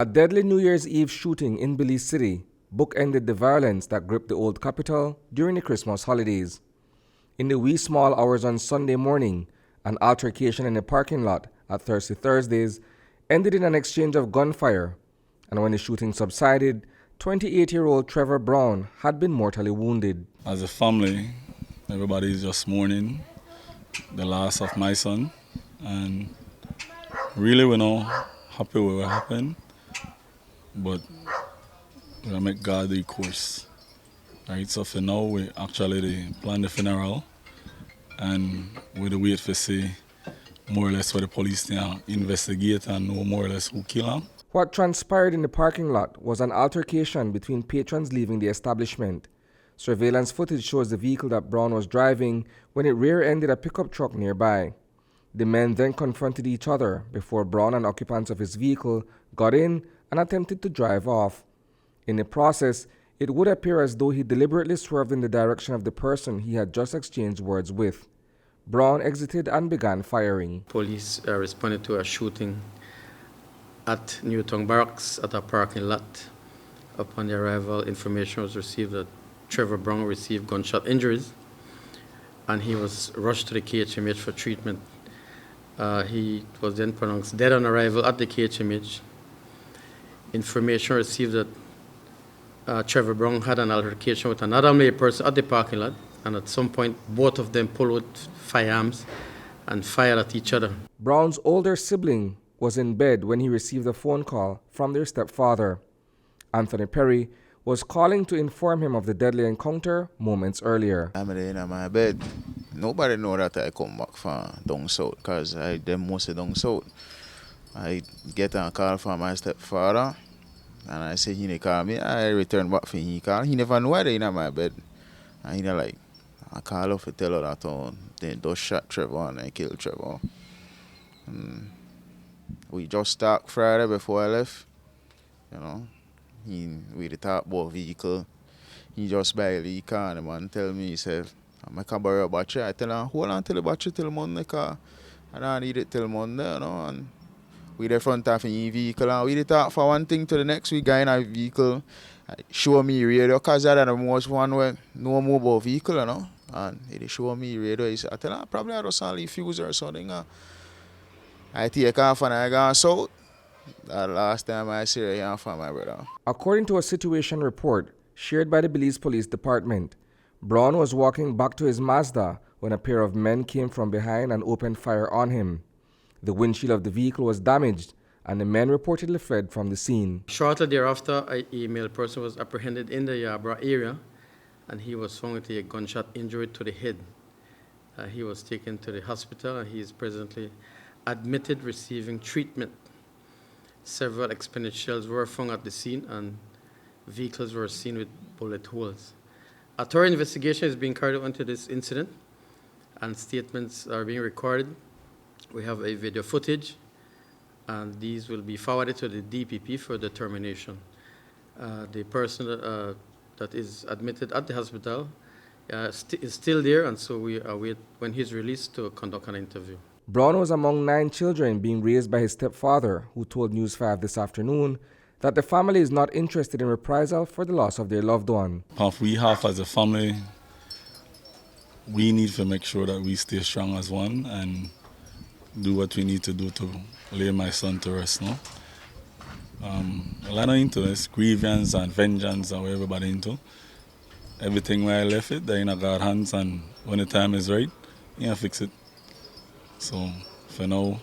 A deadly New Year's Eve shooting in Belize City bookended the violence that gripped the old capital during the Christmas holidays. In the wee small hours on Sunday morning, an altercation in a parking lot at Thirsty Thursdays ended in an exchange of gunfire, and when the shooting subsided, 28-year-old Trevor Brown had been mortally wounded. As a family, everybody is just mourning the loss of my son, and really we're not happy with what happened, but we're gonna make God the course. Right, so for now we actually plan the funeral and we'll wait to see more or less what the police now investigate and know more or less who killed him. What transpired in the parking lot was an altercation between patrons leaving the establishment. Surveillance footage shows the vehicle that Brown was driving when it rear-ended a pickup truck nearby. The men then confronted each other before Brown and occupants of his vehicle got in and attempted to drive off. In the process, it would appear as though he deliberately swerved in the direction of the person he had just exchanged words with. Brown exited and began firing. Police responded to a shooting at Newtown Barracks at a parking lot. Upon the arrival, information was received that Trevor Brown received gunshot injuries and he was rushed to the KHMH for treatment. He was then pronounced dead on arrival at the KHMH. Information received that Trevor Brown had an altercation with another male person at the parking lot, and at some point both of them pulled out firearms and fired at each other. Brown's older sibling was in bed when he received a phone call from their stepfather. Anthony Perry was calling to inform him of the deadly encounter moments earlier. I'm in my bed. Nobody know that I come back from down south because I dem mostly down south. I get a call from my stepfather and I say he call me. I return back for he call. He never know why they in my bed. And he like, I call up to tell her that they just shot Trevor and I killed Trevor. We just talked Friday before I left. You know, we talk about vehicle. He just buy the car and the man tell me, he said, I can borrow a battery. I tell him, hold on till the battery till Monday car. I don't need it till Monday, you know. And we the front of the vehicle and we did talk for one thing to the next week guy in a vehicle. Show me radio because that's the most one way know more about vehicle, you know. And he show me radio. He said, I tell him, probably I just only fuse or something. I take off and I go south. That last time I see her for my brother. According to a situation report shared by the Belize Police Department, Brown was walking back to his Mazda when a pair of men came from behind and opened fire on him. The windshield of the vehicle was damaged and the men reportedly fled from the scene. Shortly thereafter, a male person was apprehended in the Yabra area and he was found with a gunshot injury to the head. He was taken to the hospital and he is presently admitted receiving treatment. Several exploded shells were found at the scene and vehicles were seen with bullet holes. A thorough investigation is being carried out into this incident and statements are being recorded. We have a video footage and these will be forwarded to the DPP for determination. The person that is admitted at the hospital is still there, and so we await when he's released to conduct an interview. Brown was among 9 children being raised by his stepfather, who told News 5 this afternoon that the family is not interested in reprisal for the loss of their loved one. If we have as a family, we need to make sure that we stay strong as one and do what we need to do to lay my son to rest now. A lot of into this, grievance and vengeance and what everybody into. Everything where I left it, they're in God's hands, and when the time is right, you can fix it. So for now,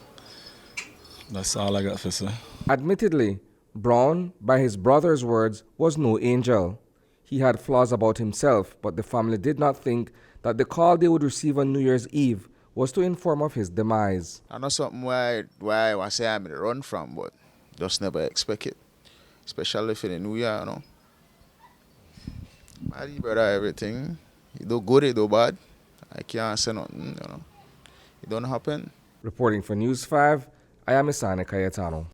that's all I got to say. Admittedly, Brown, by his brother's words, was no angel. He had flaws about himself, but the family did not think that the call they would receive on New Year's Eve was to inform of his demise. I know something why I say I'm in the run from, but just never expect it. Especially for the New Year, you know. My brother, everything. You do good, you do bad. I can't say nothing, you know. It don't happen. Reporting for News 5, I am Isani Cayetano.